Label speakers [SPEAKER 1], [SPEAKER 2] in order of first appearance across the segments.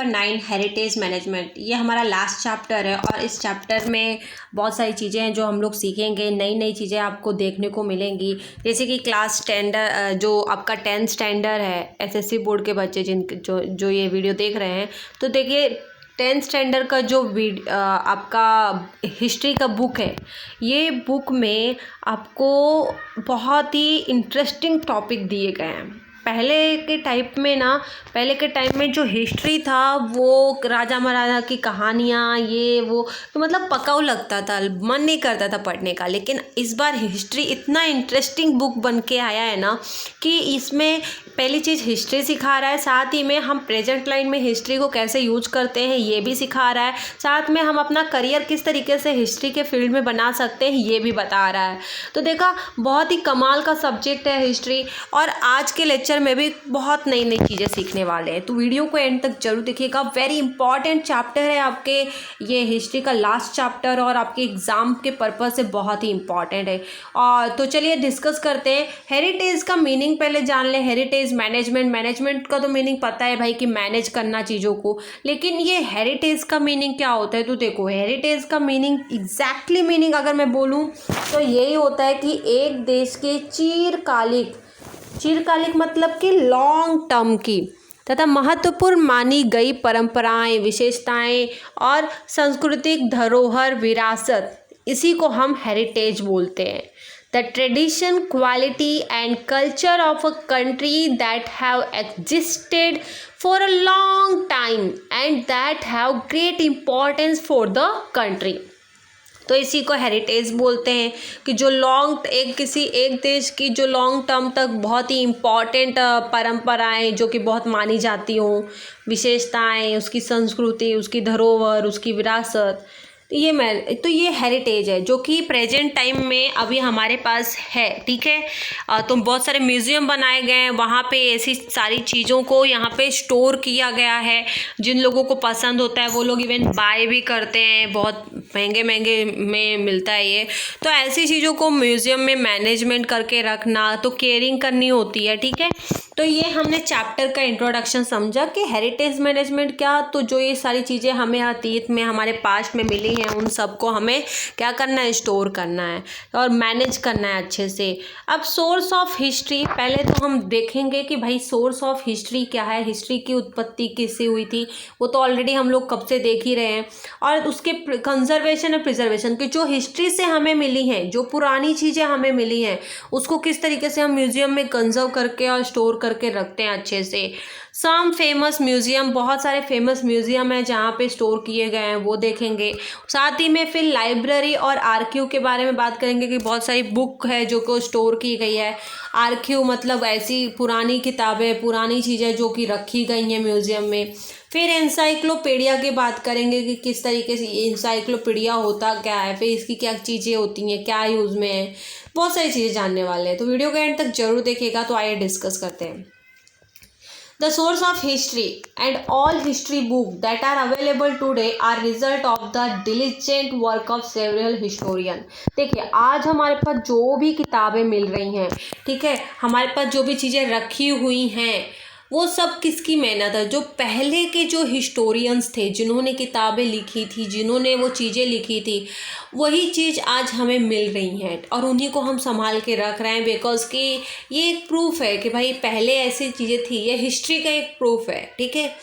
[SPEAKER 1] Number 9 heritage management. ये हमारा last chapter है और इस चैप्टर में बहुत सारी चीज़ें हैं जो हम लोग सीखेंगे। नई नई चीज़ें आपको देखने को मिलेंगी, जैसे कि क्लास स्टैंडर्ड जो आपका 10th स्टैंडर्ड है, एसएससी बोर्ड के बच्चे जो ये वीडियो देख रहे हैं, तो देखिए 10th स्टैंडर्ड का जो आपका हिस्ट्री का बुक है, ये बुक में आपको बहुत ही इंटरेस्टिंग टॉपिक दिए गए हैं। पहले के टाइम में जो हिस्ट्री था वो राजा महाराजा की कहानियाँ ये वो, तो मतलब पकाऊ लगता था, मन नहीं करता था पढ़ने का। लेकिन इस बार हिस्ट्री इतना इंटरेस्टिंग बुक बन के आया है ना कि इसमें पहली चीज़ हिस्ट्री सिखा रहा है, साथ ही में हम प्रेजेंट लाइन में हिस्ट्री को कैसे यूज करते हैं ये भी सिखा रहा है, साथ में हम अपना करियर किस तरीके से हिस्ट्री के फील्ड में बना सकते हैं ये भी बता रहा है। तो देखा, बहुत ही कमाल का सब्जेक्ट है हिस्ट्री, और आज के लेक्चर में भी बहुत नई नई चीज़ें सीखने वाले हैं। तो वीडियो को एंड तक जरूर देखिएगा। वेरी इंपॉर्टेंट चैप्टर है आपके, ये हिस्ट्री का लास्ट चैप्टर, और आपके एग्जाम के पर्पज से बहुत ही इंपॉर्टेंट है। और तो चलिए डिस्कस करते हैं। हेरिटेज का मीनिंग पहले जान लें। हेरिटेज मैनेजमेंट का तो मीनिंग पता है भाई कि मैनेज करना चीज़ों को, लेकिन ये हेरिटेज का मीनिंग क्या होता है? तो देखो, हेरिटेज का मीनिंग एग्जैक्टली मीनिंग अगर मैं बोलूँ तो यही होता है कि एक देश के चिरकालिक मतलब कि लॉन्ग टर्म की तथा महत्वपूर्ण मानी गई परंपराएं, विशेषताएं और सांस्कृतिक धरोहर विरासत, इसी को हम हेरिटेज बोलते हैं। The tradition, quality and culture of a country that have existed for a long time and that have great importance for the country. तो इसी को हेरिटेज बोलते हैं कि जो किसी एक देश की जो लॉन्ग टर्म तक बहुत ही इम्पॉर्टेंट परंपराएं जो कि बहुत मानी जाती हों, विशेषताएं, उसकी संस्कृति, उसकी धरोहर, उसकी विरासत, तो ये हेरिटेज है जो कि प्रेजेंट टाइम में अभी हमारे पास है। ठीक है, तो बहुत सारे म्यूज़ियम बनाए गए हैं, वहाँ पे ऐसी सारी चीज़ों को यहाँ पे स्टोर किया गया है। जिन लोगों को पसंद होता है वो लोग इवन बाय भी करते हैं, बहुत महंगे में मिलता है ये। तो ऐसी चीज़ों को म्यूज़ियम में मैनेजमेंट करके रखना, तो केयरिंग करनी होती है। ठीक है, तो ये हमने चैप्टर का इंट्रोडक्शन समझा कि हेरिटेज मैनेजमेंट क्या, तो जो ये सारी चीज़ें हमें अतीत में हमारे पास्ट में मिली हैं उन सबको हमें क्या करना है, स्टोर करना है और मैनेज करना है अच्छे से। अब सोर्स ऑफ हिस्ट्री, पहले तो हम देखेंगे कि भाई सोर्स ऑफ हिस्ट्री क्या है, हिस्ट्री की उत्पत्ति किससे हुई थी, वो तो ऑलरेडी हम लोग कब से देख ही रहे हैं। और उसके कंजर्वेशन और प्रिजर्वेशन की जो हिस्ट्री से हमें मिली हैं, जो पुरानी चीज़ें हमें मिली हैं, उसको किस तरीके से हम म्यूजियम में कंजर्व करके और स्टोर करके रखते हैं अच्छे से। सम फेमस म्यूजियम, बहुत सारे फेमस म्यूजियम है जहाँ पे स्टोर किए गए हैं, वो देखेंगे। साथ ही में फिर लाइब्रेरी और आर्कीव के बारे में बात करेंगे कि बहुत सारी बुक है जो को स्टोर की गई है। आर्कीव मतलब ऐसी पुरानी किताबें, पुरानी चीज़ें जो कि रखी गई हैं म्यूजियम में। फिर एनसाइक्लोपीडिया की बात करेंगे कि किस तरीके से एनसाइक्लोपीडिया होता क्या है, फिर इसकी क्या चीज़ें होती हैं, क्या यूज़ में है, बहुत सारी चीज़ें जानने वाले हैं। तो वीडियो के एंड तक जरूर देखिएगा। तो आइए डिस्कस करते हैं। The source of history and all history books that are available today are result of the diligent work of several historian। देखिए, आज हमारे पास जो भी किताबें मिल रही हैं, ठीक है, हमारे पास जो भी चीज़ें रखी हुई हैं, वो सब किसकी मेहनत है? जो पहले के जो हिस्टोरियंस थे, जिन्होंने किताबें लिखी थी, जिन्होंने वो चीज़ें लिखी थी, वही चीज़ आज हमें मिल रही हैं और उन्हीं को हम संभाल के रख रहे हैं। बिकॉज कि ये एक प्रूफ है कि भाई पहले ऐसी चीज़ें थी, ये हिस्ट्री का एक प्रूफ है। ठीक है,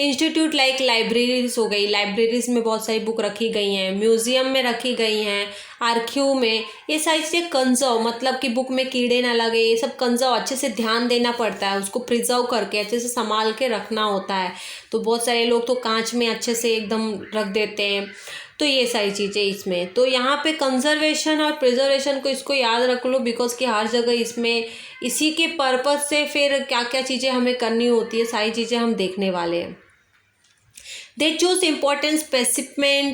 [SPEAKER 1] इंस्टीट्यूट लाइक लाइब्रेरीज हो गई, लाइब्रेरीज में बहुत सारी बुक रखी गई हैं, म्यूज़ियम में रखी गई हैं, आर्क्यू में, ये सारी चीज़ें कंजर्व, मतलब कि बुक में कीड़े ना लगे, ये सब कंजर्व अच्छे से ध्यान देना पड़ता है, उसको प्रिजर्व करके अच्छे से संभाल के रखना होता है। तो बहुत सारे लोग तो कांच में अच्छे से एकदम रख देते हैं। तो ये सारी चीज़ें इसमें, तो यहाँ पे कंजर्वेशन और प्रिजर्वेशन को इसको याद रख लो, बिकॉज कि हर जगह इसमें इसी के पर्पज से फिर क्या क्या चीज़ें हमें करनी होती है, सारी चीज़ें हम देखने वाले हैं। They choose important specimen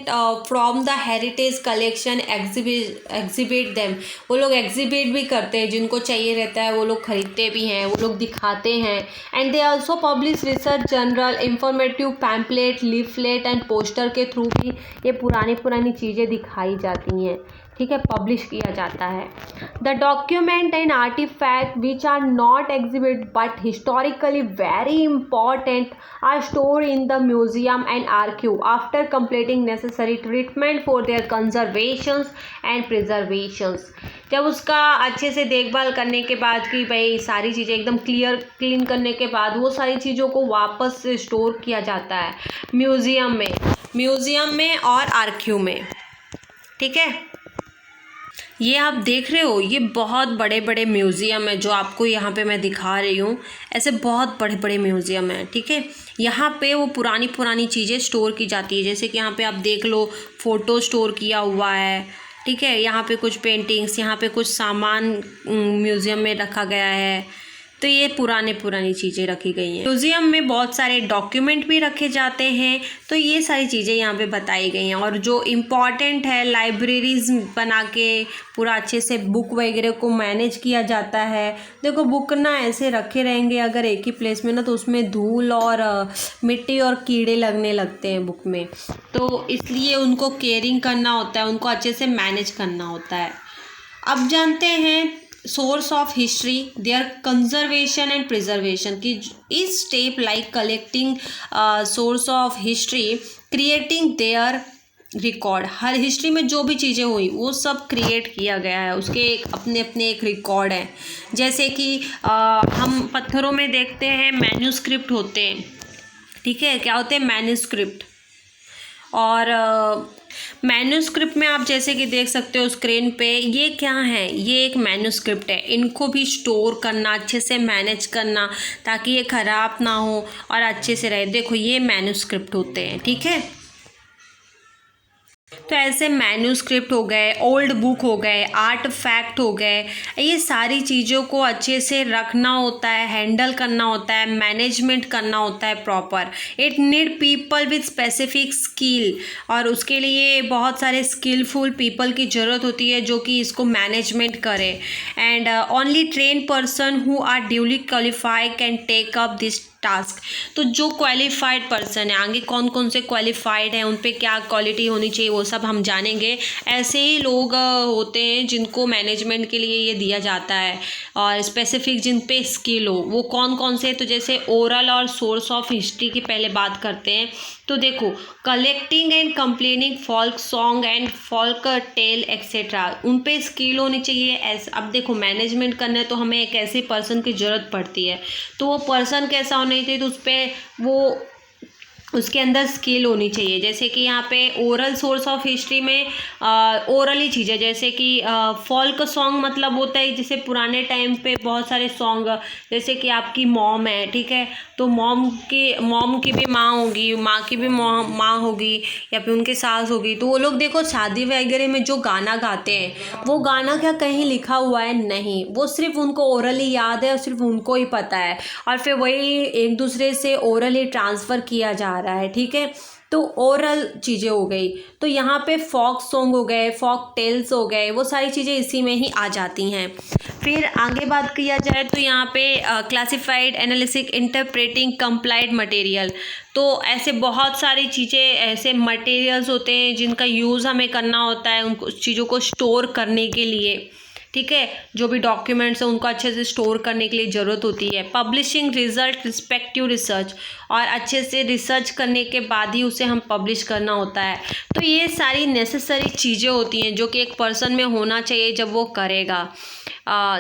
[SPEAKER 1] from the heritage collection, exhibit them। वो लोग exhibit भी करते हैं, जिनको चाहिए रहता है वो लोग खरीदते भी हैं, वो लोग दिखाते हैं। And they also publish research journal, informative pamphlet, leaflet and poster के थ्रू भी ये पुरानी चीज़ें दिखाई जाती हैं। ठीक है, पब्लिश किया जाता है। The document and artifact which are not exhibit but historically very important are store in the museum and archive after completing necessary treatment for their conservations and preservations. जब उसका अच्छे से देखभाल करने के बाद कि भाई सारी चीज़ें एकदम क्लीन करने के बाद वो सारी चीज़ों को वापस से स्टोर किया जाता है म्यूज़ियम में और आर्क्यू में। ठीक है, ये आप देख रहे हो, ये बहुत बड़े बड़े म्यूज़ियम है जो आपको यहाँ पे मैं दिखा रही हूँ। ऐसे बहुत बड़े बड़े म्यूज़ियम हैं। ठीक है, यहाँ पे वो पुरानी चीज़ें स्टोर की जाती है। जैसे कि यहाँ पे आप देख लो, फ़ोटो स्टोर किया हुआ है। ठीक है, यहाँ पे कुछ पेंटिंग्स, यहाँ पे कुछ सामान म्यूज़ियम में रखा गया है। तो ये पुरानी चीज़ें रखी गई हैं। म्यूज़ियम में बहुत सारे डॉक्यूमेंट भी रखे जाते हैं। तो ये सारी चीज़ें यहाँ पे बताई गई हैं। और जो इम्पॉर्टेंट है, लाइब्रेरीज़ बना के पूरा अच्छे से बुक वगैरह को मैनेज किया जाता है। देखो, बुक ना ऐसे रखे रहेंगे अगर एक ही प्लेस में ना, तो उसमें धूल और मिट्टी और कीड़े लगने लगते हैं बुक में। तो इसलिए उनको केयरिंग करना होता है, उनको अच्छे से मैनेज करना होता है। अब जानते हैं source of history, there conservation and preservation की इस step like collecting source of history, creating there record. हर हिस्ट्री में जो भी चीज़ें हुई वो सब क्रिएट किया गया है, उसके एक अपने एक रिकॉर्ड है। जैसे कि हम पत्थरों में देखते हैं मैन्यूस्क्रिप्ट होते हैं। ठीक है, क्या होते हैं? मैन्यूस्क्रिप्ट। और मैन्यूस्क्रिप्ट में आप जैसे कि देख सकते हो स्क्रीन पे, ये क्या है? ये एक मैन्यूस्क्रिप्ट है। इनको भी स्टोर करना, अच्छे से मैनेज करना ताकि ये ख़राब ना हो और अच्छे से रहे। देखो, ये मैन्यूस्क्रिप्ट होते हैं। ठीक है, तो ऐसे मैन्यूस्क्रिप्ट हो गए, ओल्ड बुक हो गए, आर्टफैक्ट हो गए, ये सारी चीज़ों को अच्छे से रखना होता है, हैंडल करना होता है, मैनेजमेंट करना होता है proper. It need people with specific skill, और उसके लिए बहुत सारे स्किलफुल पीपल की ज़रूरत होती है जो कि इसको मैनेजमेंट करे। And only train person who are duly qualified can take up this task. तो जो क्वालिफाइड पर्सन है, आगे कौन कौन से क्वालिफाइड हैं, उन पे क्या क्वालिटी होनी चाहिए, वो सब हम जानेंगे। ऐसे ही लोग होते हैं जिनको मैनेजमेंट के लिए ये दिया जाता है, और स्पेसिफिक जिन पे स्किल हो, वो कौन कौन से। तो जैसे ओरल और सोर्स ऑफ हिस्ट्री की पहले बात करते हैं। तो देखो, collecting and complaining folk song and folk tale etcetera, उन पे स्किल होनी चाहिए। ऐसे अब देखो, मैनेजमेंट करना है तो हमें एक ऐसे पर्सन की ज़रूरत पड़ती है। तो वो पर्सन कैसा होना चाहिए? तो उस पर वो उसके अंदर स्किल होनी चाहिए। जैसे कि यहाँ पे ओरल सोर्स ऑफ हिस्ट्री में ओरल ही चीज़ है। जैसे कि फोल्क सॉन्ग मतलब होता है जैसे पुराने टाइम पे बहुत सारे सॉन्ग, जैसे कि आपकी मॉम है, ठीक है, तो मॉम की भी माँ होगी, माँ की भी माँ होगी, या फिर उनके सास होगी। तो वो लोग देखो शादी वगैरह में जो गाना गाते हैं, वो गाना क्या कहीं लिखा हुआ है? नहीं, वो सिर्फ उनको ओरली याद है और सिर्फ उनको ही पता है, और फिर वही एक दूसरे से ओरली ट्रांसफ़र किया जा रहा है। ठीक है, तो ओरल चीज़ें हो गई। तो यहाँ पे फोक सॉन्ग हो गए, फोक टेल्स हो गए, वो सारी चीज़ें इसी में ही आ जाती हैं। फिर आगे बात किया जाए तो यहाँ पे classified, analysis, interpreting, complied material. तो ऐसे बहुत सारी चीज़ें, ऐसे मटेरियल्स होते हैं जिनका यूज़ हमें करना होता है उनको चीज़ों को स्टोर करने के लिए। ठीक है, जो भी डॉक्यूमेंट्स हैं उनको अच्छे से स्टोर करने के लिए ज़रूरत होती है। पब्लिशिंग रिजल्ट रिस्पेक्टिव रिसर्च, और अच्छे से रिसर्च करने के बाद ही उसे हम पब्लिश करना होता है। तो ये सारी नेसेसरी चीज़ें होती हैं जो कि एक पर्सन में होना चाहिए जब वो करेगा।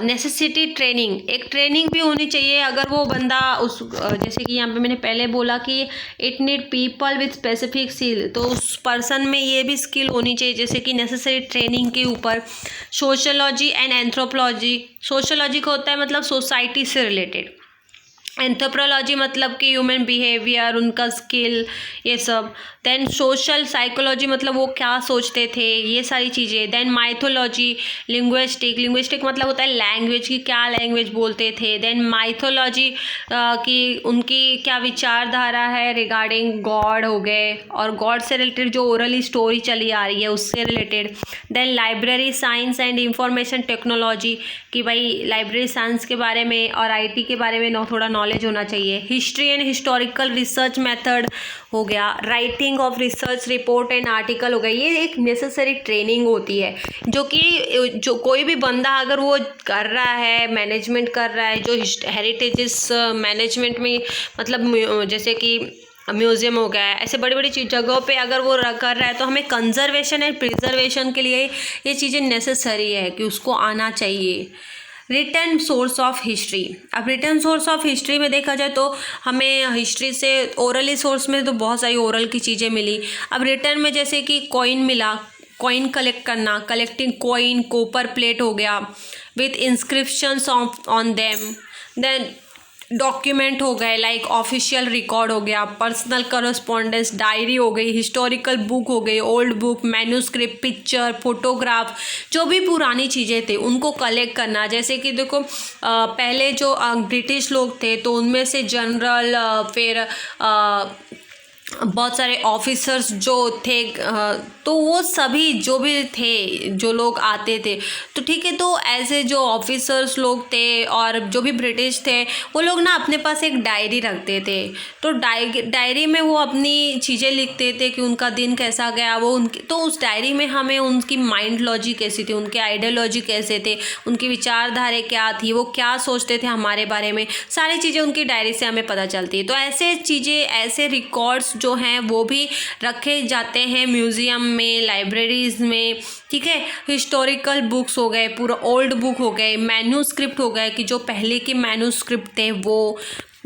[SPEAKER 1] नेसेसिटी ट्रेनिंग, एक ट्रेनिंग भी होनी चाहिए अगर वो बंदा उस जैसे कि यहाँ पे मैंने पहले बोला कि it need people with specific skill, तो उस पर्सन में ये भी स्किल होनी चाहिए जैसे कि नेसेसरी ट्रेनिंग के ऊपर। सोशोलॉजी एंड एंथ्रोपोलॉजी, सोशोलॉजी का होता है मतलब सोसाइटी से रिलेटेड, एंथ्रोपोलॉजी मतलब कि ह्यूमन बिहेवियर, उनका स्किल, ये सब। देन सोशल साइकोलॉजी मतलब वो क्या सोचते थे, ये सारी चीज़ें। देन माइथोलॉजी, लिंग्विस्टिक मतलब होता है लैंग्वेज की, क्या लैंग्वेज बोलते थे। देन माइथोलॉजी कि उनकी क्या विचारधारा है रिगार्डिंग गॉड हो गए, और गॉड से रिलेटेड जो ओरली स्टोरी चली आ रही है उससे related. Then library science and information technology, कि भाई लाइब्रेरी साइंस के बारे में और IT के बारे में थोड़ा नॉलेज नॉलेज होना चाहिए। History and historical research method हो गया, writing of research report and article हो गया। ये एक नेसेसरी ट्रेनिंग होती है जो कोई भी बंदा अगर वो कर रहा है, मैनेजमेंट कर रहा है, जो हेरिटेजेस मैनेजमेंट में मतलब जैसे कि म्यूज़ियम हो गया है, ऐसे बड़ी बड़ी जगहों पे अगर वो कर रहा है तो हमें कंजर्वेशन एंड प्रिजर्वेशन के लिए ये चीज़ें नेसेसरी है कि उसको आना चाहिए। Return source of history. अब रिटर्न सोर्स ऑफ हिस्ट्री में देखा जाए तो हमें हिस्ट्री से ओरली सोर्स में तो बहुत सारी ओरल की चीज़ें मिली। अब रिटर्न में जैसे कि कॉइन मिला, कॉइन कलेक्ट करना, कलेक्टिंग कॉइन, कॉपर प्लेट हो गया with inscriptions on them. Then document हो गए लाइक ऑफिशियल रिकॉर्ड हो गया, पर्सनल करस्पॉन्डेंस, डायरी हो गई, हिस्टोरिकल बुक हो गई, old book, manuscript, picture, photograph, जो भी पुरानी चीज़ें थे उनको कलेक्ट करना। जैसे कि देखो पहले जो ब्रिटिश लोग थे तो उनमें से जनरल फिर बहुत सारे ऑफिसर्स जो थे तो वो सभी जो भी थे, जो लोग आते थे तो ठीक है, तो ऐसे जो ऑफिसर्स लोग थे और जो भी ब्रिटिश थे वो लोग ना अपने पास एक डायरी रखते थे। तो डायरी में वो अपनी चीज़ें लिखते थे कि उनका दिन कैसा गया, वो उनके तो उस डायरी में हमें उनकी माइंड लॉजी कैसी थी, उनके आइडियोलॉजी कैसे थे, उनकी विचारधारा क्या थी, वो क्या सोचते थे हमारे बारे में, सारी चीज़ें उनकी डायरी से हमें पता चलती है। तो ऐसे चीज़ें, ऐसे रिकॉर्ड्स जो हैं वो भी रखे जाते हैं म्यूज़ियम में, लाइब्रेरीज़ में, ठीक है। हिस्टोरिकल बुक्स हो गए, पूरा ओल्ड बुक हो गए, मैन्यूस्क्रिप्ट हो गए कि जो पहले के मैन्यूस्क्रिप्ट थे वो,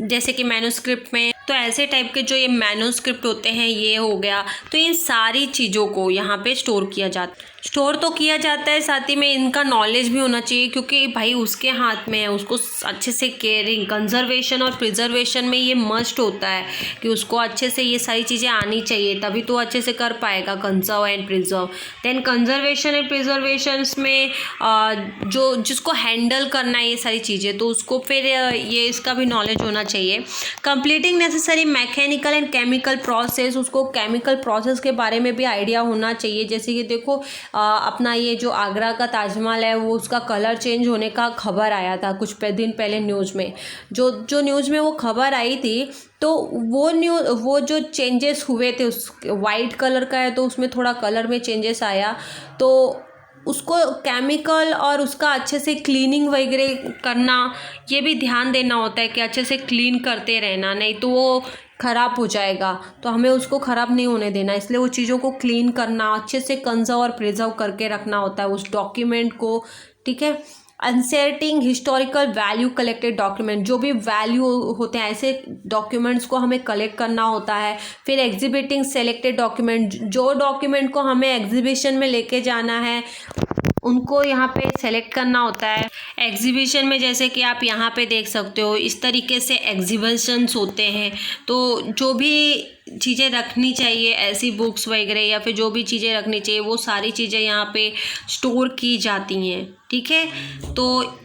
[SPEAKER 1] जैसे कि मैन्यूस्क्रिप्ट में तो ऐसे टाइप के जो ये मैन्यूस्क्रिप्ट होते हैं ये हो गया। तो इन सारी चीज़ों को यहाँ पे स्टोर तो किया जाता है, साथ ही में इनका नॉलेज भी होना चाहिए क्योंकि भाई उसके हाथ में है, उसको अच्छे से केयरिंग, कंजर्वेशन और प्रिजर्वेशन में ये मस्ट होता है कि उसको अच्छे से ये सारी चीज़ें आनी चाहिए, तभी तो अच्छे से कर पाएगा conserve and preserve. Then conservation and preservation में जो जिसको हैंडल करना है ये सारी चीज़ें, तो उसको फिर ये इसका भी नॉलेज होना चाहिए। Completing necessary mechanical and chemical process, उसको केमिकल प्रोसेस के बारे में भी आइडिया होना चाहिए। जैसे कि देखो अपना ये जो आगरा का ताजमहल है वो उसका कलर चेंज होने का खबर आया था कुछ दिन पहले न्यूज़ में, जो न्यूज़ में वो खबर आई थी, तो वो जो चेंजेस हुए थे, उस वाइट कलर का है तो उसमें थोड़ा कलर में चेंजेस आया, तो उसको केमिकल और उसका अच्छे से क्लीनिंग वगैरह करना, ये भी ध्यान देना होता है कि अच्छे से क्लीन करते रहना, नहीं तो वो ख़राब हो जाएगा, तो हमें उसको ख़राब नहीं होने देना, इसलिए वो चीज़ों को क्लीन करना, अच्छे से कंजर्व और प्रिजर्व करके रखना होता है उस डॉक्यूमेंट को, ठीक है। Inserting historical value collected document, जो भी वैल्यू होते हैं ऐसे डॉक्यूमेंट्स को हमें कलेक्ट करना होता है। फिर एग्जिबिटिंग सेलेक्टेड डॉक्यूमेंट, जो डॉक्यूमेंट को हमें एग्जीबिशन में लेके जाना है उनको यहाँ पे सेलेक्ट करना होता है। एग्जीबिशन में जैसे कि आप यहाँ पे देख सकते हो इस तरीके से एग्जीबिशंस होते हैं, तो जो भी चीज़ें रखनी चाहिए ऐसी बुक्स वगैरह या फिर जो भी चीज़ें रखनी चाहिए वो सारी चीज़ें यहाँ पे स्टोर की जाती हैं, ठीक है। तो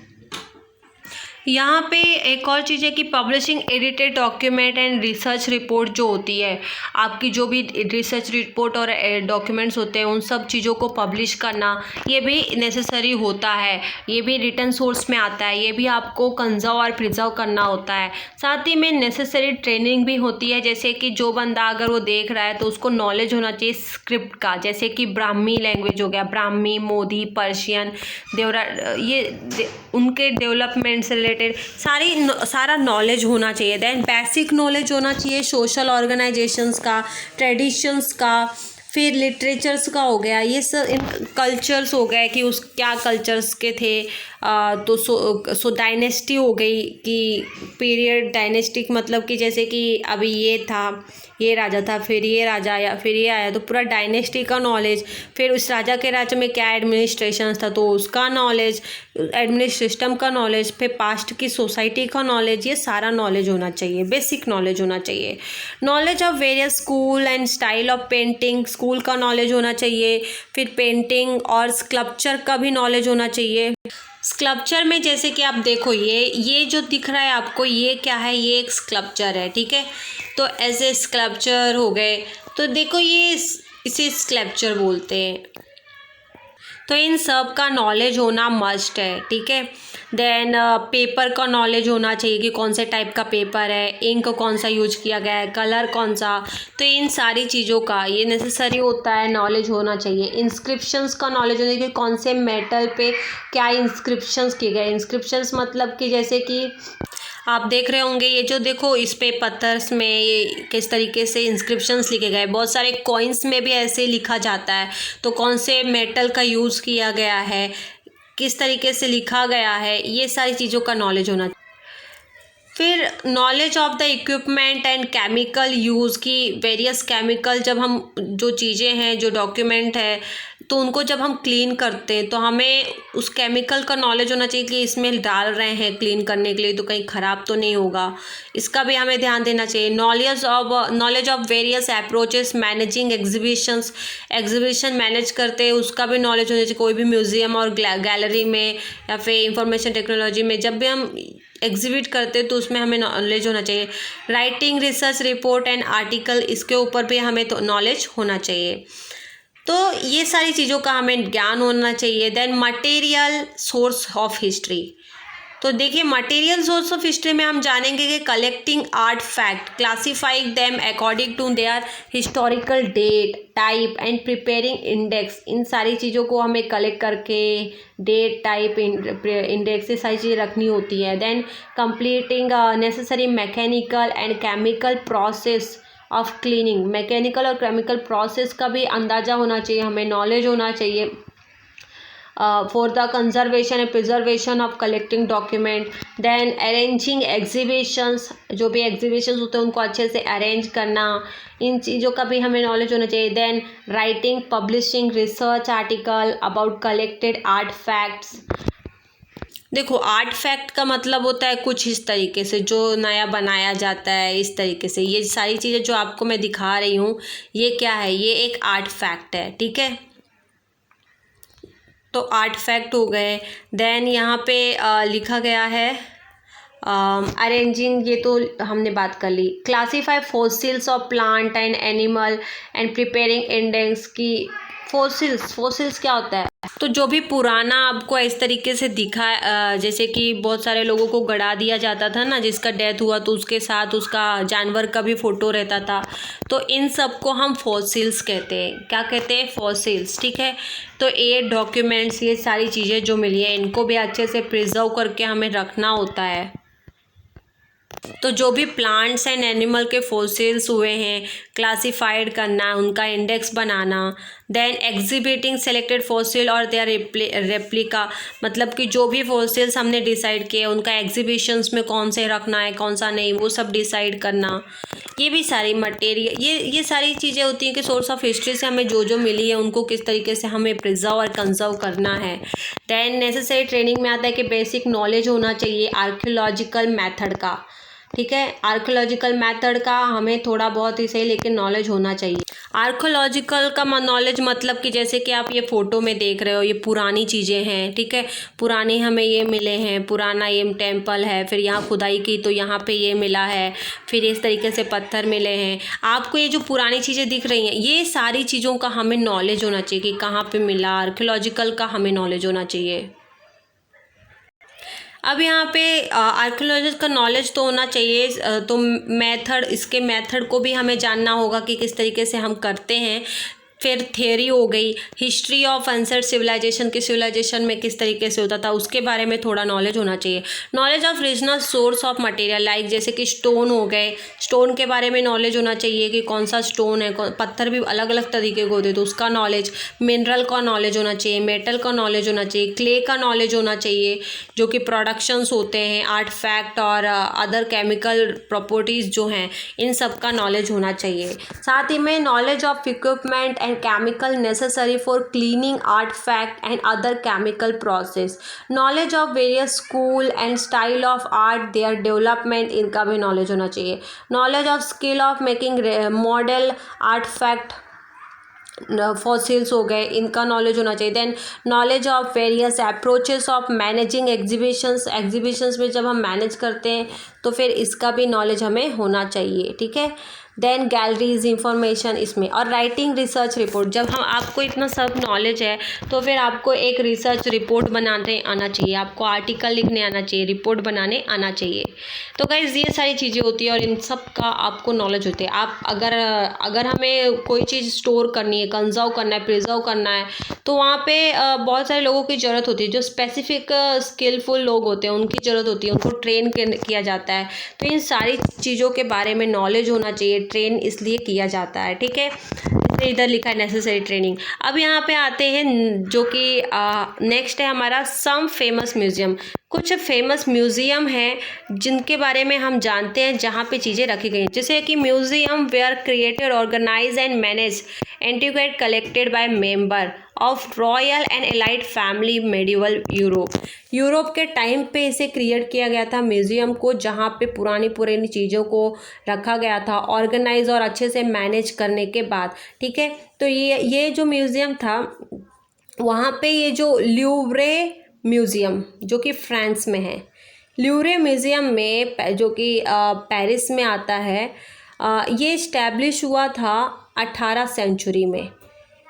[SPEAKER 1] यहाँ पे एक और चीज़ है कि publishing edited document and research report जो होती है, आपकी जो भी रिसर्च रिपोर्ट और डॉक्यूमेंट्स होते हैं उन सब चीज़ों को पब्लिश करना, ये भी नेसेसरी होता है, ये भी रिटन सोर्स में आता है, ये भी आपको कंजर्व और प्रिजर्व करना होता है। साथ ही में नेसेसरी ट्रेनिंग भी होती है, जैसे कि जो बंदा अगर वो देख रहा है तो उसको नॉलेज होना चाहिए स्क्रिप्ट का, जैसे कि ब्राह्मी लैंग्वेज हो गया, ब्राह्मी, मोदी, पर्शियन, देवरा, ये उनके डेवलपमेंट से रिलेटेड सारा नॉलेज होना चाहिए। देन बेसिक नॉलेज होना चाहिए सोशल ऑर्गेनाइजेशंस का, ट्रेडिशंस का, फिर लिटरेचर्स का हो गया, ये सब इन कल्चर्स हो गए कि उस क्या कल्चर्स के थे, तो सो डायनेस्टी हो गई कि पीरियड डायनेस्टिक, मतलब कि जैसे कि अभी ये था, ये राजा था, फिर ये राजा आया, फिर ये आया, तो पूरा डायनेस्टी का नॉलेज, फिर उस राजा के राज्य में क्या एडमिनिस्ट्रेशन था तो उसका नॉलेज, एडमिनिस्ट्रेशन का नॉलेज, फिर पास्ट की सोसाइटी का नॉलेज, ये सारा नॉलेज होना चाहिए, बेसिक नॉलेज होना चाहिए। Knowledge of various school and style of painting, school का नॉलेज होना चाहिए, फिर पेंटिंग और स्कल्पचर का भी नॉलेज होना चाहिए। स्कल्पचर में जैसे कि आप देखो ये जो दिख रहा है आपको, ये क्या है, ये एक स्कल्पचर है, ठीक है। तो ऐसे स्कल्पचर हो गए, तो देखो ये इसे स्कल्पचर बोलते हैं। तो इन सब का नॉलेज होना मस्ट है, ठीक है। देन पेपर का नॉलेज होना चाहिए कि कौन से टाइप का पेपर है, इंक कौन सा यूज किया गया है, कलर कौन सा, तो इन सारी चीज़ों का ये नेसेसरी होता है, नॉलेज होना चाहिए। इंस्क्रिप्शंस का नॉलेज होना चाहिए कि कौन से मेटल पे क्या इंस्क्रिप्शंस किए गए। इंस्क्रिप्शंस मतलब कि जैसे कि आप देख रहे होंगे ये जो देखो इस पे पत्थर्स में ये किस तरीके से इंस्क्रिप्शंस लिखे गए, बहुत सारे कॉइन्स में भी ऐसे लिखा जाता है, तो कौन से मेटल का यूज़ किया गया है, किस तरीके से लिखा गया है, ये सारी चीज़ों का नॉलेज होना। फिर knowledge of the equipment and chemical use की वेरियस केमिकल, जब हम जो चीज़ें हैं जो डॉक्यूमेंट है तो उनको जब हम क्लीन करते हैं तो हमें उस केमिकल का नॉलेज होना चाहिए कि इसमें डाल रहे हैं क्लीन करने के लिए तो कहीं ख़राब तो नहीं होगा, इसका भी हमें ध्यान देना चाहिए। Knowledge of various approaches managing exhibitions, exhibition manage करते हैं उसका भी नॉलेज होना चाहिए। कोई भी म्यूज़ियम और गैलरी में या फिर इंफॉर्मेशन टेक्नोलॉजी में जब भी हम एग्जिबिट करते तो उसमें हमें नॉलेज होना चाहिए। Writing research report and article, इसके ऊपर भी हमें तो नॉलेज होना चाहिए। तो ये सारी चीज़ों का हमें ज्ञान होना चाहिए। Then material source of history, तो देखिए मटेरियल सोर्स ऑफ हिस्ट्री में हम जानेंगे कि collecting artifact, classifying them according to their historical date type and preparing index, इन सारी चीज़ों को हमें कलेक्ट करके डेट टाइप इंडेक्स ये सारी चीज़ें रखनी होती है। Then completing necessary mechanical and chemical process of cleaning, mechanical और केमिकल प्रोसेस का भी अंदाज़ा होना चाहिए, हमें नॉलेज होना चाहिए। For the conservation and preservation of collecting document. Then arranging exhibitions, जो भी एग्जीबिशंस होते हैं उनको अच्छे से अरेंज करना, इन चीज़ों का भी हमें नॉलेज होना चाहिए। Then writing publishing research article about collected art facts. देखो आर्ट फैक्ट का मतलब होता है कुछ इस तरीके से जो नया बनाया जाता है, इस तरीके से ये सारी चीज़ें जो आपको मैं दिखा रही हूँ ये क्या है, ये एक आर्ट फैक्ट है, ठीक है। तो आर्ट फैक्ट हो गए। देन यहाँ पे लिखा गया है अरेंजिंग, ये तो हमने बात कर ली। Classify fossils of plant and animal and preparing index की। फोसिल्स क्या होता है, तो जो भी पुराना आपको इस तरीके से दिखा, जैसे कि बहुत सारे लोगों को गड़ा दिया जाता था ना, जिसका डेथ हुआ तो उसके साथ उसका जानवर का भी फ़ोटो रहता था, तो इन सब को हम फॉसिल्स कहते हैं। क्या कहते हैं, फॉसिल्स, ठीक है। तो ये डॉक्यूमेंट्स, ये सारी चीज़ें जो मिली है इनको भी अच्छे से प्रिजर्व करके हमें रखना होता है। तो जो भी प्लांट्स एंड एनिमल के फॉसिल्स हुए हैं क्लासिफाइड करना, उनका इंडेक्स बनाना। देन एग्जिबिटिंग सेलेक्टेड फॉसिल और देयर रेप्लिका, मतलब कि जो भी फॉसिल्स हमने डिसाइड किए उनका एग्जीबिशंस में कौन से रखना है कौन सा नहीं, वो सब डिसाइड करना। ये भी सारी मटेरियल, ये सारी चीज़ें होती हैं कि सोर्स ऑफ हिस्ट्री से हमें जो जो मिली है उनको किस तरीके से हमें प्रिजर्व और कंजर्व करना है। देन नेसेसरी ट्रेनिंग में आता है कि बेसिक नॉलेज होना चाहिए आर्कियोलॉजिकल मैथड का, ठीक है। आर्कियोलॉजिकल मेथड का हमें थोड़ा बहुत ही सही लेकिन नॉलेज होना चाहिए। आर्कियोलॉजिकल का नॉलेज मतलब कि जैसे कि आप ये फ़ोटो में देख रहे हो ये पुरानी चीज़ें हैं, ठीक है, पुरानी हमें ये मिले हैं, पुराना ये टेम्पल है, फिर यहाँ खुदाई की तो यहाँ पे ये मिला है, फिर इस तरीके से पत्थर मिले हैं। आपको ये जो पुरानी चीज़ें दिख रही हैं ये सारी चीज़ों का हमें नॉलेज होना चाहिए कि कहाँ पर मिला, आर्कियोलॉजिकल का हमें नॉलेज होना चाहिए। अब यहाँ पे आर्कियोलॉजिस्ट का नॉलेज तो होना चाहिए, तो मेथड, इसके मेथड को भी हमें जानना होगा कि किस तरीके से हम करते हैं। फिर थ्योरी हो गई, हिस्ट्री ऑफ एंसेंट सिविलाइजेशन की, सिविलाइजेशन में किस तरीके से होता था उसके बारे में थोड़ा नॉलेज होना चाहिए। Knowledge of regional source of material, like जैसे कि स्टोन हो गए, स्टोन के बारे में नॉलेज होना चाहिए कि कौन सा स्टोन है, पत्थर भी अलग अलग तरीके के होते तो उसका नॉलेज। मिनरल का नॉलेज होना चाहिए, मेटल का नॉलेज होना चाहिए, क्ले का नॉलेज होना चाहिए जो कि प्रोडक्शंस होते हैं, आर्ट फैक्ट और अदर केमिकल प्रॉपर्टीज़ जो हैं इन सब का नॉलेज होना चाहिए। साथ ही में knowledge of equipment and chemical necessary for cleaning artifact and other chemical process, knowledge of various school and style of art, their development, इनका भी knowledge होना चाहिए। knowledge of skill of making model artifact, fossils हो गए, इनका knowledge होना चाहिए। Then knowledge of various approaches of managing exhibitions, exhibitions में जब हम मैनेज करते हैं तो फिर इसका भी नॉलेज हमें होना चाहिए, ठीक है। देन गैलरीज इंफॉर्मेशन इसमें, और राइटिंग रिसर्च रिपोर्ट। जब हम आपको इतना सब नॉलेज है तो फिर आपको एक रिसर्च रिपोर्ट बनाने आना चाहिए, आपको आर्टिकल लिखने आना चाहिए, रिपोर्ट बनाने आना चाहिए। तो गाइस ये सारी चीज़ें होती है और इन सब का आपको नॉलेज होती है। आप अगर हमें कोई चीज़ स्टोर करनी है, कंजर्व करना है, प्रिजर्व करना है, तो वहाँ पे बहुत सारे लोगों की ज़रूरत होती है, जो स्पेसिफिक स्किलफुल लोग होते हैं उनकी ज़रूरत होती है, उनको ट्रेन किया जाता है। तो इन सारी चीज़ों के बारे में नॉलेज होना चाहिए, ट्रेन इसलिए किया जाता है, ठीक है। इधर लिखा है नेसेसरी ट्रेनिंग। अब यहाँ पे आते हैं जो कि नेक्स्ट है हमारा सम फेमस म्यूजियम। कुछ फेमस म्यूजियम हैं जिनके बारे में हम जानते हैं जहाँ पे चीज़ें रखी गई हैं, जैसे कि museum were created organize and manage antiquity collected by member of royal and elite family medieval Europe के टाइम पे इसे क्रिएट किया गया था म्यूजियम को, जहाँ पे पुरानी चीज़ों को रखा गया था ऑर्गेनाइज और अच्छे से मैनेज करने के बाद, ठीक है। तो ये जो म्यूज़ियम था वहाँ पे ये जो ल्यूव्रे म्यूज़ियम जो कि फ्रांस में है, ल्यूव्रे म्यूज़ियम में जो कि पेरिस में आता है, ये इस्टेब्लिश हुआ था 18 सेंचुरी में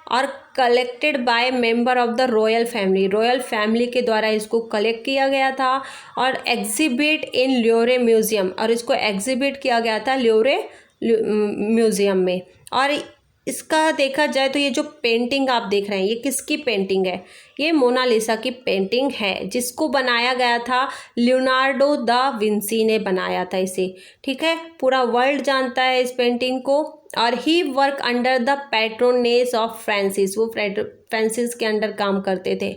[SPEAKER 1] और collected by member of the royal family के द्वारा इसको कलेक्ट किया गया था और एग्जिबिट इन ल्यूव्रे म्यूज़ियम, और इसको एग्जिबिट किया गया था ल्यूव्रे म्यूज़ियम में। और इसका देखा जाए तो ये जो पेंटिंग आप देख रहे हैं ये किसकी पेंटिंग है? ये मोनालिसा की पेंटिंग है, जिसको बनाया गया था लियोनार्डो दा विंसी ने बनाया था इसे, ठीक है। पूरा वर्ल्ड जानता है इस पेंटिंग को। और he work under the patronage of Francis, वो फ्रांसिस के अंडर काम करते थे,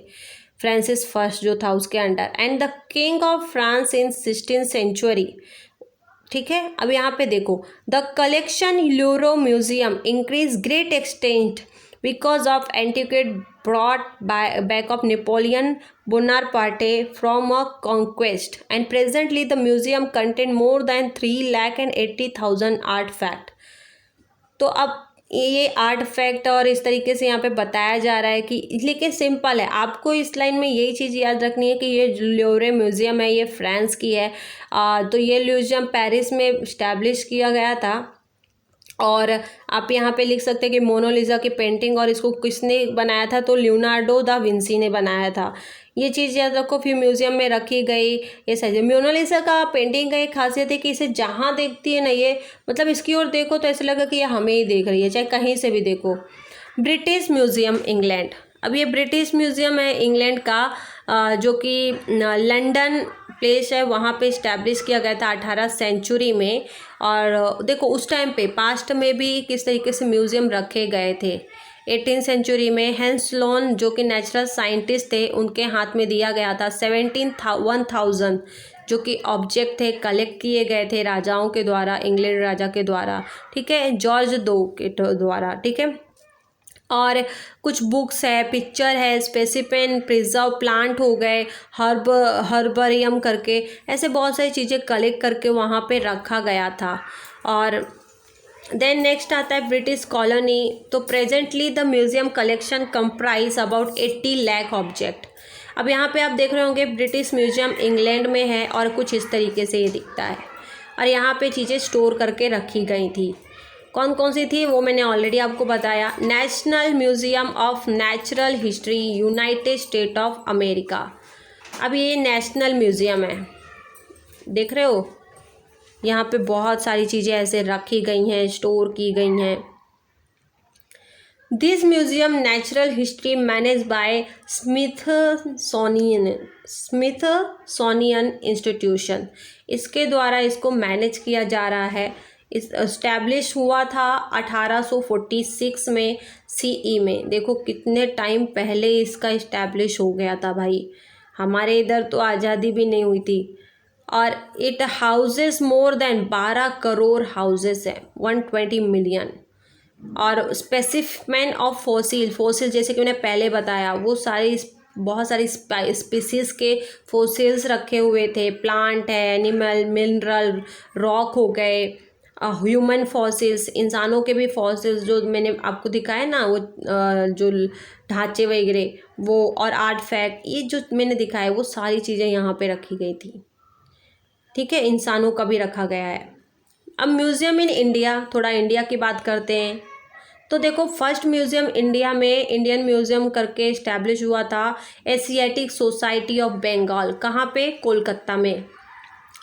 [SPEAKER 1] फ्रांसिस फर्स्ट जो था उसके under, and the king of France in 16th century, ठीक है। अब यहाँ पे देखो, the collection Louvre museum increase great extent because of antiquity brought back of Napoleon Bonaparte from a conquest, and presently the museum contain more than 3,80,000 artifact. तो अब ये art fact और इस तरीके से यहाँ पे बताया जा रहा है कि, लेकिन सिंपल है, आपको इस लाइन में यही चीज़ याद रखनी है कि ये ल्यूव्रे म्यूज़ियम है, ये फ्रांस की है। तो ये म्यूज़ियम पेरिस में इस्टेब्लिश किया गया था। और आप यहाँ पे लिख सकते हैं कि मोनालिसा की पेंटिंग, और इसको किसने बनाया था? तो लियोनार्डो दा विंसी ने बनाया था। ये चीज़ याद रखो, फिर म्यूज़ियम में रखी गई। ये सही, मोनालिसा का पेंटिंग का एक खासियत है कि इसे जहाँ देखती है ना, ये मतलब इसकी ओर देखो तो ऐसा लगा कि ये हमें ही देख रही है, चाहे कहीं से भी देखो। British museum England. अब ये ब्रिटिश म्यूज़ियम है इंग्लैंड का, जो कि लंदन प्लेस है, वहाँ पे इस्टेब्लिश किया गया था 18 सेंचुरी में। और देखो उस टाइम पे पास्ट में भी किस तरीके से म्यूज़ियम रखे गए थे। 18th सेंचुरी में हेंस लोन जो कि नेचुरल साइंटिस्ट थे, उनके हाथ में दिया गया था 1000 जो कि ऑब्जेक्ट थे, कलेक्ट किए गए थे राजाओं के द्वारा, इंग्लैंड राजा के द्वारा, ठीक है, जॉर्ज दो के द्वारा, ठीक है। और कुछ बुक्स है, पिक्चर है, स्पेसिफिन प्रिजर्व प्लांट हो गए, हर्बरियम करके, ऐसे बहुत सारी चीज़ें कलेक्ट करके वहाँ पे रखा गया था। और देन नेक्स्ट आता है ब्रिटिश कॉलोनी। तो presently the museum collection comprise about 80 lakh object. अब यहाँ पे आप देख रहे होंगे ब्रिटिश म्यूज़ियम इंग्लैंड में है और कुछ इस तरीके से ये दिखता है, और यहाँ पे चीज़ें स्टोर करके रखी गई थी। कौन कौन सी थी वो मैंने ऑलरेडी आपको बताया। National museum of natural history, United state of America. अब ये नेशनल म्यूज़ियम है, देख रहे हो, यहाँ पे बहुत सारी चीज़ें ऐसे रखी गई हैं, स्टोर की गई हैं। This museum natural history manage by Smithsonian institution, इसके द्वारा इसको मैनेज किया जा रहा है। इस्टेब्लिश हुआ था 1846 में सीई में। देखो कितने टाइम पहले इसका इस्टेब्लिश हो गया था भाई, हमारे इधर तो आज़ादी भी नहीं हुई थी। और it houses more than 12 crore houses है, 120 मिलियन। और स्पेसिफिकमेंट ऑफ फोसिल जैसे कि मैंने पहले बताया, वो सारी बहुत सारी स्पीसीज़ के फोसिल्स रखे हुए थे, प्लांट है, एनिमल, मिनरल, रॉक हो गए, ह्यूमन फॉसिल्स, इंसानों के भी फॉसिल्स जो मैंने आपको दिखाया ना, वो जो ढांचे वगैरह वो, और आर्ट फैक्ट, ये जो मैंने दिखाया वो सारी चीज़ें यहाँ पे रखी गई थी, ठीक है। इंसानों का भी रखा गया है। अब म्यूज़ियम इन इंडिया, थोड़ा इंडिया की बात करते हैं। तो देखो फर्स्ट म्यूज़ियम इंडिया में इंडियन म्यूज़ियम करके इस्टेब्लिश हुआ था एशियाटिक सोसाइटी ऑफ बंगाल। कहाँ पे? कोलकाता में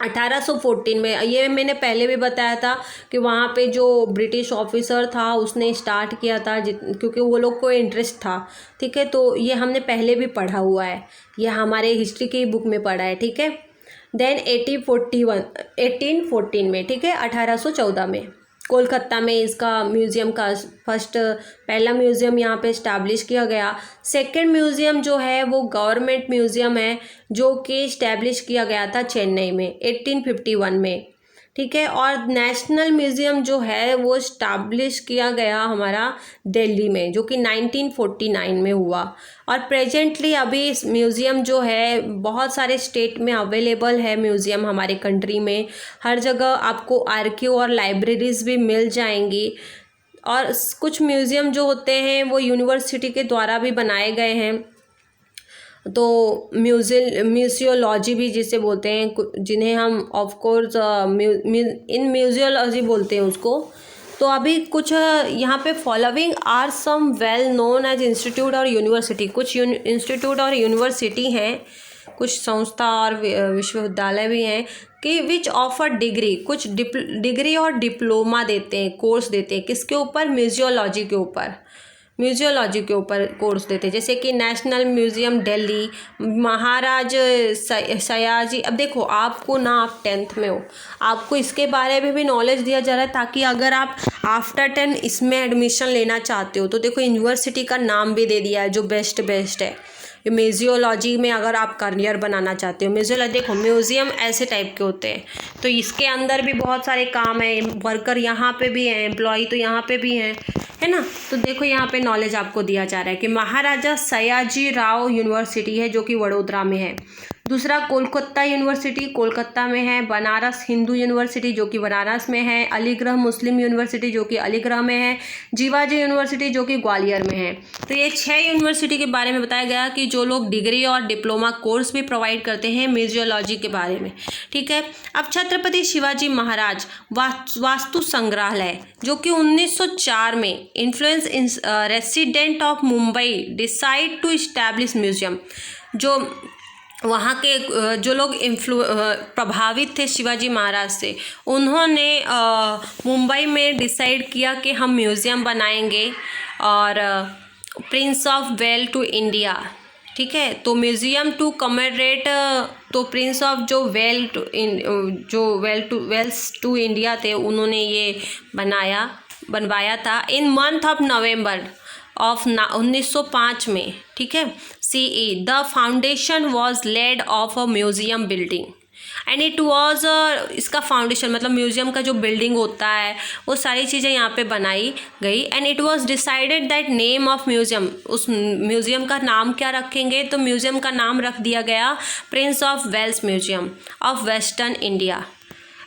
[SPEAKER 1] 1814 में। ये मैंने पहले भी बताया था कि वहाँ पे जो ब्रिटिश ऑफिसर था उसने स्टार्ट किया था, क्योंकि वो लोग को इंटरेस्ट था। ठीक है, तो ये हमने पहले भी पढ़ा हुआ है, ये हमारे हिस्ट्री की बुक में पढ़ा है। ठीक है, देन 1814 में, ठीक है, 1814 में कोलकाता में इसका म्यूज़ियम का पहला म्यूज़ियम यहाँ पे इस्टेब्लिश किया गया। सेकंड म्यूज़ियम जो है वो गवर्नमेंट म्यूज़ियम है, जो कि इस्टेब्लिश किया गया था चेन्नई में 1851 में। ठीक है, और नेशनल म्यूज़ियम जो है वो इस्टेब्लिश किया गया हमारा दिल्ली में, जो कि 1949 में हुआ। और प्रेजेंटली अभी इस म्यूज़ियम जो है बहुत सारे स्टेट में अवेलेबल है। म्यूज़ियम हमारे कंट्री में हर जगह आपको आर्किव और लाइब्रेरीज़ भी मिल जाएंगी। और कुछ म्यूज़ियम जो होते हैं वो यूनिवर्सिटी के द्वारा भी बनाए गए हैं, तो म्यूजियोलॉजी भी जिसे बोलते हैं, जिन्हें हम ऑफ कोर्स इन म्यूजियोलॉजी बोलते हैं उसको। तो अभी कुछ यहाँ पे following are some well known as institute और यूनिवर्सिटी। कुछ इंस्टीट्यूट और यूनिवर्सिटी हैं, कुछ संस्था और विश्वविद्यालय भी हैं कि विच ऑफर डिग्री, कुछ डिग्री और डिप्लोमा देते हैं, कोर्स देते हैं। किसके ऊपर? म्यूजियोलॉजी के ऊपर, म्यूजियोलॉजी के ऊपर कोर्स देते हैं, जैसे कि नेशनल म्यूज़ियम दिल्ली, महाराज सयाजी। अब देखो आपको ना, आप 10th में हो, आपको इसके बारे में भी नॉलेज दिया जा रहा है, ताकि अगर आप आफ्टर 10 इसमें एडमिशन लेना चाहते हो तो देखो यूनिवर्सिटी का नाम भी दे दिया है जो बेस्ट है। म्यूजियोलॉजी में अगर आप करियर बनाना चाहते हो, म्यूजियोलॉजी देखो म्यूज़ियम ऐसे टाइप के होते हैं, तो इसके अंदर भी बहुत सारे काम हैं। वर्कर यहाँ पे भी हैं, एम्प्लॉय तो यहाँ पे भी हैं, है ना। तो देखो यहाँ पे नॉलेज आपको दिया जा रहा है कि महाराजा सयाजी राव यूनिवर्सिटी है जो कि वडोदरा में है। दूसरा कोलकाता यूनिवर्सिटी कोलकाता में है। बनारस हिंदू यूनिवर्सिटी जो कि बनारस में है। अलीगढ़ मुस्लिम यूनिवर्सिटी जो कि अलीगढ़ में है। जीवाजी यूनिवर्सिटी जो कि ग्वालियर में है। तो ये 6 यूनिवर्सिटी के बारे में बताया गया कि जो लोग डिग्री और डिप्लोमा कोर्स भी प्रोवाइड करते हैं म्यूजियोलॉजी के बारे में। ठीक है, अब छत्रपति शिवाजी महाराज वास्तु संग्रहालय जो कि 1904 में influence resident of Mumbai decide to establish museum. जो वहाँ के जो लोग प्रभावित थे शिवाजी महाराज से, उन्होंने मुंबई में डिसाइड किया कि हम म्यूज़ियम बनाएंगे और prince of Wales to India. ठीक है, तो म्यूज़ियम टू कमेमोरेट, तो प्रिंस ऑफ जो वेल्स टू इंडिया थे उन्होंने ये बनवाया था in month of November of 1905 में। ठीक है, CE the foundation was laid of a museum building and it was इसका फाउंडेशन मतलब म्यूज़ियम का जो बिल्डिंग होता है वो सारी चीज़ें यहाँ पे बनाई गई। And it was decided that name of museum, उस म्यूज़ियम का नाम क्या रखेंगे, तो म्यूज़ियम का नाम रख दिया गया prince of Wales museum of western India.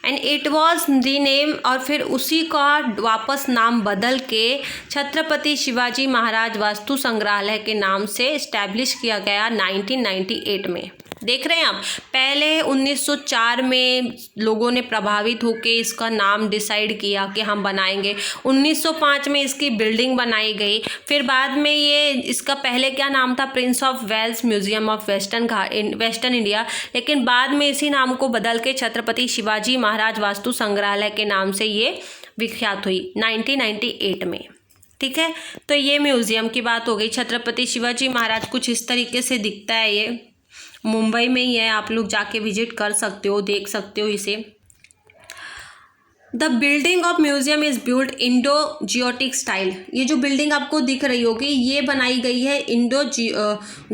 [SPEAKER 1] And it was rename, और फिर उसी का वापस नाम बदल के छत्रपति शिवाजी महाराज वास्तु संग्रहालय के नाम से इस्टेब्लिश किया गया 1998 में। देख रहे हैं आप, पहले 1904 में लोगों ने प्रभावित होकर इसका नाम डिसाइड किया कि हम बनाएंगे। 1905 में इसकी बिल्डिंग बनाई गई। फिर बाद में ये इसका पहले क्या नाम था, prince of Wales museum of western India, लेकिन बाद में इसी नाम को बदल के छत्रपति शिवाजी महाराज वास्तु संग्रहालय के नाम से ये विख्यात हुई 1998 में। ठीक है, तो ये म्यूज़ियम की बात हो गई। छत्रपति शिवाजी महाराज कुछ इस तरीके से दिखता है, ये मुंबई में ही है, आप लोग जाके विजिट कर सकते हो, देख सकते हो इसे। The building of museum is build Indo Gothic style. ये जो बिल्डिंग आपको दिख रही होगी ये बनाई गई है इंडो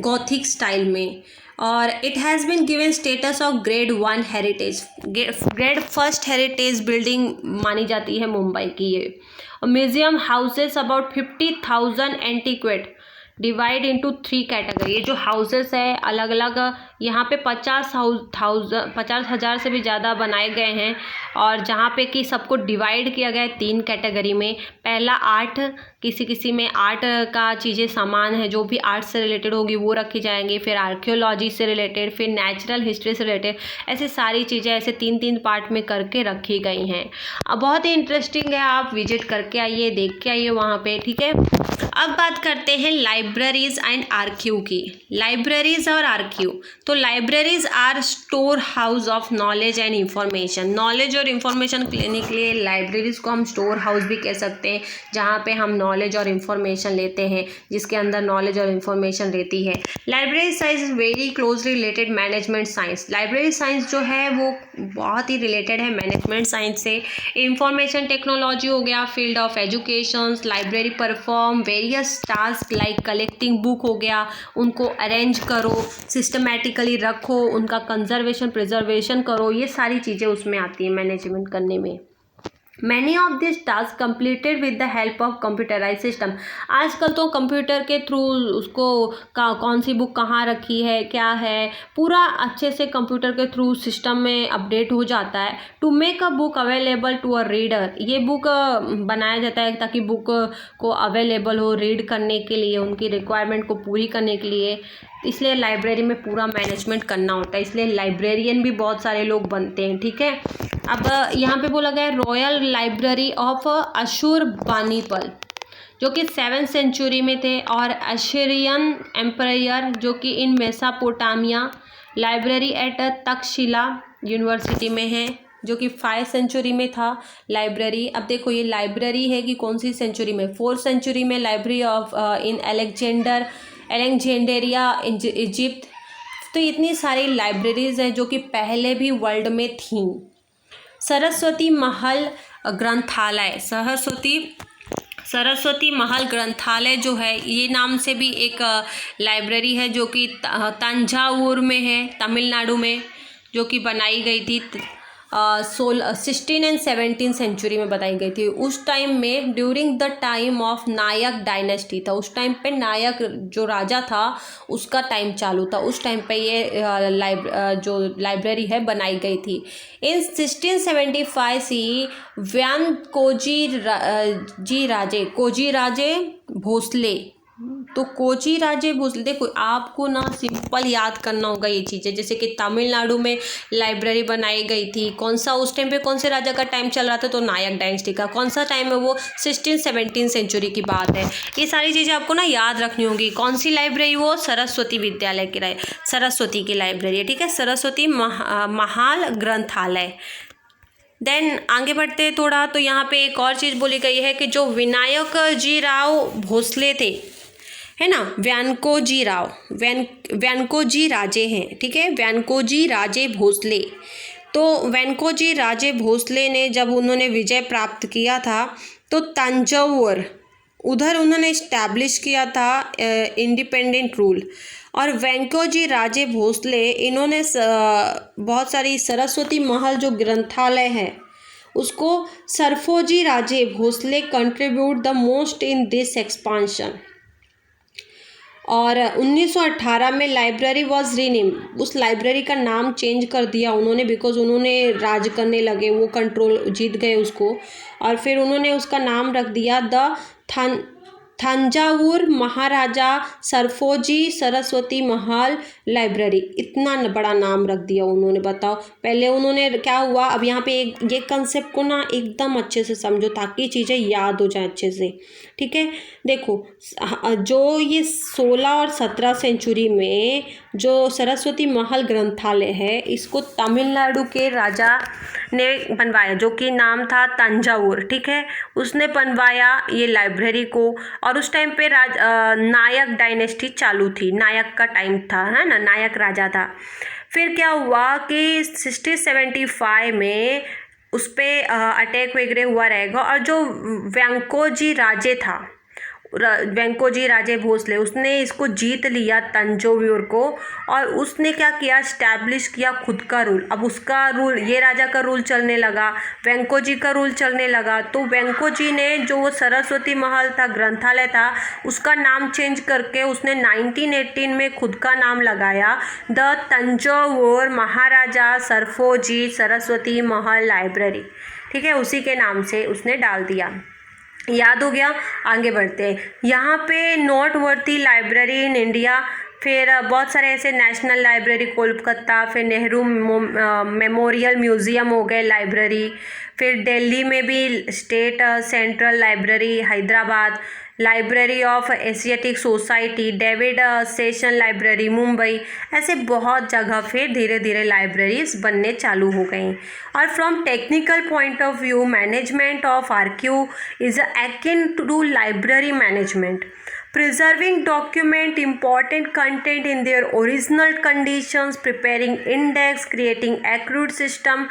[SPEAKER 1] गॉथिक स्टाइल में, और it has been given status of grade 1 heritage, grade 1 heritage building मानी जाती है मुंबई की ये। Museum houses about 50,000 antiquity divide into 3 category. ये जो हाउसेस है अलग अलग यहाँ पे 50,000 से भी ज़्यादा बनाए गए हैं, और जहाँ पे कि सबको डिवाइड किया गया है 3 कैटेगरी में। पहला आर्ट, किसी में आर्ट का चीज़ें सामान है, जो भी आर्ट से रिलेटेड होगी वो रखी जाएंगी। फिर आर्कियोलॉजी से रिलेटेड, फिर नेचुरल हिस्ट्री से रिलेटेड, ऐसे सारी चीज़ें ऐसे 3-3 पार्ट में करके रखी गई हैं। अब बहुत ही इंटरेस्टिंग है, आप विजिट करके आइए, देख के आइए वहाँ पे, ठीक है। अब बात करते हैं लाइब्रेरीज एंड आर्कीव की। लाइब्रेरीज और आर्कीव, तो libraries are store house of knowledge and information. Knowledge और इंफॉर्मेशन लेने के लिए लाइब्रेरीज को हम स्टोर हाउस भी कह सकते हैं, जहाँ पे हम नॉलेज और इंफॉर्मेशन लेते हैं, जिसके अंदर नॉलेज और इंफॉर्मेशन रहती है। Library science is very closely related management science. Library science जो है वो बहुत ही रिलेटेड है मैनेजमेंट साइंस से। इंफॉर्मेशन टेक्नोलॉजी हो गया, field of education. Library perform various task like collecting book हो गया, उनको अरेंज करो, सिस्टमेटिकली रखो, उनका कंजर्वेशन प्रिजर्वेशन करो, ये सारी चीज़ें उसमें आती हैं मैनेजमेंट करने में। Many of this task completed with the help of computerize system. आजकल तो कंप्यूटर के थ्रू उसको कौन सी बुक कहाँ रखी है, क्या है, पूरा अच्छे से कंप्यूटर के थ्रू सिस्टम में अपडेट हो जाता है। To make a book available to a reader, ये बुक बनाया जाता है ताकि बुक को अवेलेबल हो रीड करने के लिए, उनकी रिक्वायरमेंट को पूरी करने के लिए। इसलिए लाइब्रेरी में पूरा मैनेजमेंट करना होता है, इसलिए लाइब्रेरियन भी बहुत सारे लोग बनते हैं, ठीक है। अब यहाँ पे बोला गया है रॉयल लाइब्रेरी ऑफ अशुरबानीपल, जो कि 7th सेंचुरी में थे, और अशीरियन एम्पायर जो कि in Mesopotamia. Library at Takshashila university में है, जो कि 5th सेंचुरी में था लाइब्रेरी। अब देखो ये लाइब्रेरी है कि कौन सी सेंचुरी में, 4th सेंचुरी में लाइब्रेरी ऑफ इन एलेक्जेंडरिया इजिप्ट। तो इतनी सारी लाइब्रेरीज हैं जो कि पहले भी वर्ल्ड में थीं। सरस्वती महल ग्रंथालय, सरस्वती महल ग्रंथालय जो है, ये नाम से भी एक लाइब्रेरी है जो कि तंजावुर में है, तमिलनाडु में, जो कि बनाई गई थी 16 एंड 17 सेंचुरी में बताई गई थी। उस टाइम में during the time of Nayak dynasty था, उस टाइम पे नायक जो राजा था उसका टाइम चालू था, उस टाइम पे ये जो लाइब्रेरी है बनाई गई थी। इन 1675 सी कोजीराजे भोसले, तो कोजीराजे भोसले, देखो आपको ना सिंपल याद करना होगा ये चीज़ें, जैसे कि तमिलनाडु में लाइब्रेरी बनाई गई थी, कौन सा उस टाइम पे कौन से राजा का टाइम चल रहा था, तो नायक डायनेस्टी का। कौन सा टाइम है वो, 16-17 सेंचुरी की बात है। ये सारी चीज़ें आपको ना याद रखनी होगी। कौन सी लाइब्रेरी, वो सरस्वती विद्यालय की सरस्वती की लाइब्रेरी है, ठीक है, सरस्वती महल ग्रंथालय। देन आगे बढ़ते हैं थोड़ा, तो यहाँ पे एक और चीज़ बोली गई है कि जो विनायक जी राव भोसले थे, है ना, व्यानकोजी राजे हैं, ठीक है, व्यानकोजी राजे भोसले। तो व्यानकोजी राजे भोसले ने जब उन्होंने विजय प्राप्त किया था तो तंजौर उधर उन्होंने इस्टेब्लिश किया था इंडिपेंडेंट रूल। और वेंकोजी राजे भोसले इन्होंने बहुत सारी सरस्वती महल जो ग्रंथालय है उसको Serfoji Raje Bhosale contribute the most in this expansion. और 1918 में लाइब्रेरी वॉज रीनेम, उस लाइब्रेरी का नाम चेंज कर दिया उन्होंने, बिकॉज उन्होंने राज करने लगे, वो कंट्रोल जीत गए उसको, और फिर उन्होंने उसका नाम रख दिया the Thanjavur Maharaja Serfoji Saraswati Mahal library. इतना बड़ा नाम रख दिया उन्होंने, बताओ। पहले उन्होंने क्या हुआ, अब यहाँ पे ये कंसेप्ट को ना एकदम अच्छे से समझो ताकि चीज़ें याद हो जाए अच्छे से, ठीक है। देखो जो ये 16 और 17 सेंचुरी में जो सरस्वती महल ग्रंथालय है, इसको तमिलनाडु के राजा ने बनवाया, जो कि नाम था तंजावुर, ठीक है, उसने बनवाया ये लाइब्रेरी को। और उस टाइम पे नायक डायनेस्टी चालू थी, नायक का टाइम था, है ना, नायक राजा था। फिर क्या हुआ कि 1675 में उस पर अटैक वगैरह हुआ रहेगा, और जो वेंकोजी राजे था वेंकोजी राजे भोसले, उसने इसको जीत लिया तंजौर को, और उसने क्या किया, स्टैब्लिश किया खुद का रूल। अब उसका रूल, ये राजा का रूल चलने लगा, वेंकोजी का रूल चलने लगा। तो वेंकोजी ने जो वो सरस्वती महल था, ग्रंथालय था, उसका नाम चेंज करके उसने 1918 में खुद का नाम लगाया, the Tanjore Maharaja Serfoji Saraswati Mahal library. ठीक है, उसी के नाम से उसने डाल दिया। याद हो गया, आगे बढ़ते हैं। यहाँ पे नोट वर्दी लाइब्रेरी इन इंडिया, फिर बहुत सारे ऐसे नेशनल लाइब्रेरी कोलकाता, फिर नेहरू मेमोरियल म्यूज़ियम हो गए लाइब्रेरी, फिर दिल्ली में भी state central library, Hyderabad library of Asiatic society, David session library Mumbai, ऐसे बहुत जगह फिर धीरे धीरे लाइब्रेरीज बनने चालू हो गई। और from technical point of view, management of archive is akin to library management, preserving document important content in their original conditions, preparing index, creating accurate system,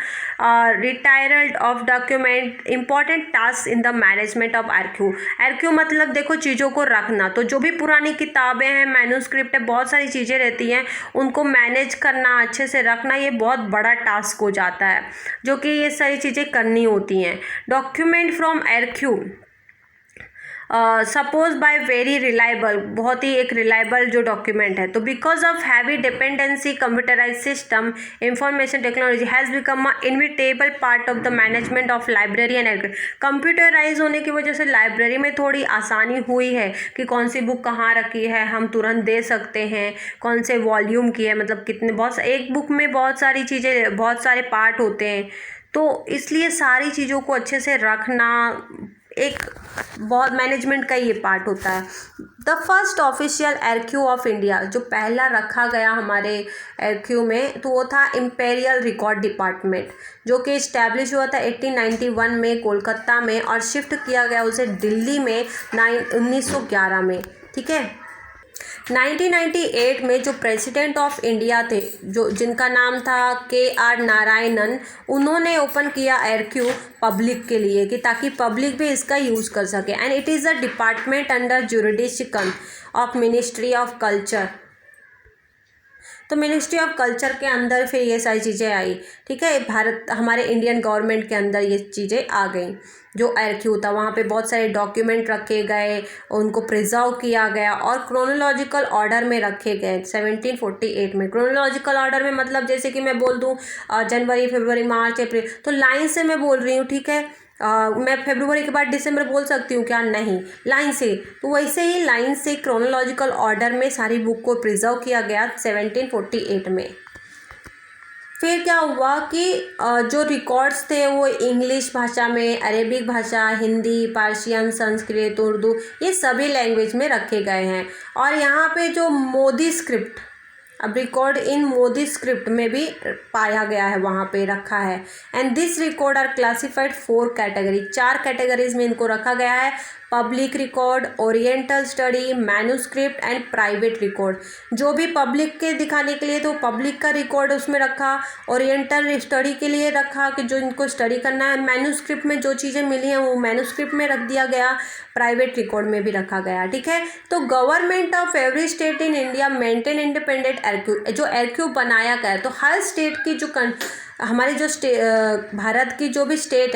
[SPEAKER 1] retrieval of document, important tasks in the management of archive। archive मतलब देखो चीज़ों को रखना, तो जो भी पुरानी किताबें हैं, मैन्यूस्क्रिप्ट है, बहुत सारी चीज़ें रहती हैं, उनको मैनेज करना, अच्छे से रखना, ये बहुत बड़ा टास्क हो जाता है, जो कि ये सारी चीज़ें करनी होती हैं। Document from archive suppose by very reliable, बहुत ही एक रिलायबल जो डॉक्यूमेंट है। तो because of heavy dependency computerize system, information technology has become a inevitable part of the management of library and archive. Computerize होने की वजह से लाइब्रेरी में थोड़ी आसानी हुई है कि कौन सी बुक कहाँ रखी है, हम तुरंत दे सकते हैं, कौन से वॉल्यूम की है, मतलब कितने, बहुत एक बुक में बहुत सारी चीज़ें, बहुत सारे पार्ट होते हैं, तो इसलिए सारी चीज़ों को अच्छे से रखना एक बहुत मैनेजमेंट का ये पार्ट होता है। The first official archive of India, जो पहला रखा गया हमारे आर्क्यू में, तो वो था इंपीरियल रिकॉर्ड डिपार्टमेंट, जो कि इस्टेब्लिश हुआ था 1891 में कोलकाता में, और शिफ्ट किया गया उसे दिल्ली में 1911 में। ठीक है, 1998 में जो प्रेसिडेंट ऑफ इंडिया थे, जो जिनका नाम था KR नारायणन, उन्होंने ओपन किया आर्क्यू पब्लिक के लिए, कि ताकि पब्लिक भी इसका यूज़ कर सके। And it is a department under jurisdiction of ministry of culture. तो मिनिस्ट्री ऑफ कल्चर के अंदर फिर ये सारी चीज़ें आई। ठीक है, भारत, हमारे इंडियन गवर्नमेंट के अंदर ये चीज़ें आ गई। जो आर्क्यू था, वहाँ पे बहुत सारे डॉक्यूमेंट रखे गए, उनको प्रिजर्व किया गया और क्रोनोलॉजिकल ऑर्डर में रखे गए। 1748 में क्रोनोलॉजिकल ऑर्डर में मतलब जैसे कि मैं बोल दूँ जनवरी, फरवरी, मार्च, अप्रैल, तो लाइन से मैं बोल रही हूँ। ठीक है, मैं फरवरी के बाद दिसंबर बोल सकती हूँ क्या? नहीं, लाइन से। तो वैसे ही लाइन से क्रोनोलॉजिकल ऑर्डर में सारी बुक को प्रिजर्व किया गया 1748 में। फिर क्या हुआ कि जो रिकॉर्ड्स थे वो इंग्लिश भाषा में, अरेबिक भाषा, हिंदी, पर्शियन, संस्कृत, उर्दू, ये सभी लैंग्वेज में रखे गए हैं। और यहाँ पे जो मोदी स्क्रिप्ट, अब रिकॉर्ड इन मोदी स्क्रिप्ट में भी पाया गया है, वहाँ पे रखा है। And this record are classified 4 category, 4 categories में इनको रखा गया है। Public record, oriental study, manuscript and private record. जो भी पब्लिक के दिखाने के लिए तो पब्लिक का रिकॉर्ड उसमें रखा, ओरिएंटल स्टडी के लिए रखा कि जो इनको स्टडी करना है, मैन्यूस्क्रिप्ट में जो चीज़ें मिली हैं वो मैन्यूस्क्रिप्ट में रख दिया गया, प्राइवेट रिकॉर्ड में भी रखा गया। ठीक है, तो government of every state in India maintain independent archive. जो आर्क्यू बनाया गया है, तो हर स्टेट की जो हमारी जो भारत की जो भी स्टेट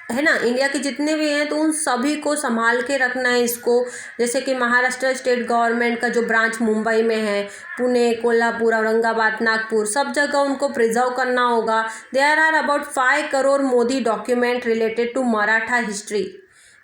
[SPEAKER 1] है ना, इंडिया के जितने भी हैं, तो उन सभी को संभाल के रखना है इसको। जैसे कि महाराष्ट्र स्टेट गवर्नमेंट का जो ब्रांच मुंबई में है, पुणे, कोल्हापुर, औरंगाबाद, नागपुर, सब जगह उनको प्रिजर्व करना होगा। There are about 5 crore Modi document related to Maratha history.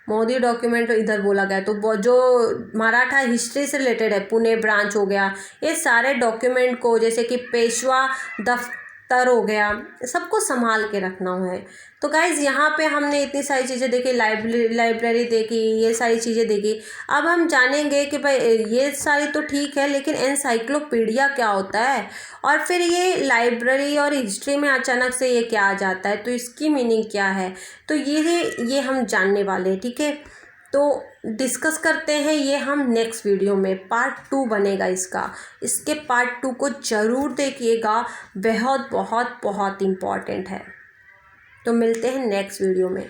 [SPEAKER 1] Modi document इधर बोला गया, तो जो मराठा हिस्ट्री से रिलेटेड है, पुणे ब्रांच हो गया, ये सारे डॉक्यूमेंट को, जैसे कि पेशवा दफ्तर हो गया, सबको संभाल के रखना है। तो गाइज़, यहाँ पे हमने इतनी सारी चीज़ें देखी, लाइब्रेरी देखी, ये सारी चीज़ें देखी। अब हम जानेंगे कि भाई ये सारी तो ठीक है, लेकिन एनसाइक्लोपीडिया क्या होता है, और फिर ये लाइब्रेरी और हिस्ट्री में अचानक से ये क्या आ जाता है, तो इसकी मीनिंग क्या है, तो ये हम जानने वाले हैं। ठीक है, तो डिस्कस करते हैं ये हम नेक्स्ट वीडियो में। पार्ट 2 बनेगा इसके पार्ट 2 को ज़रूर देखिएगा, बहुत बहुत बहुत इम्पॉर्टेंट है। तो मिलते हैं नेक्स्ट वीडियो में।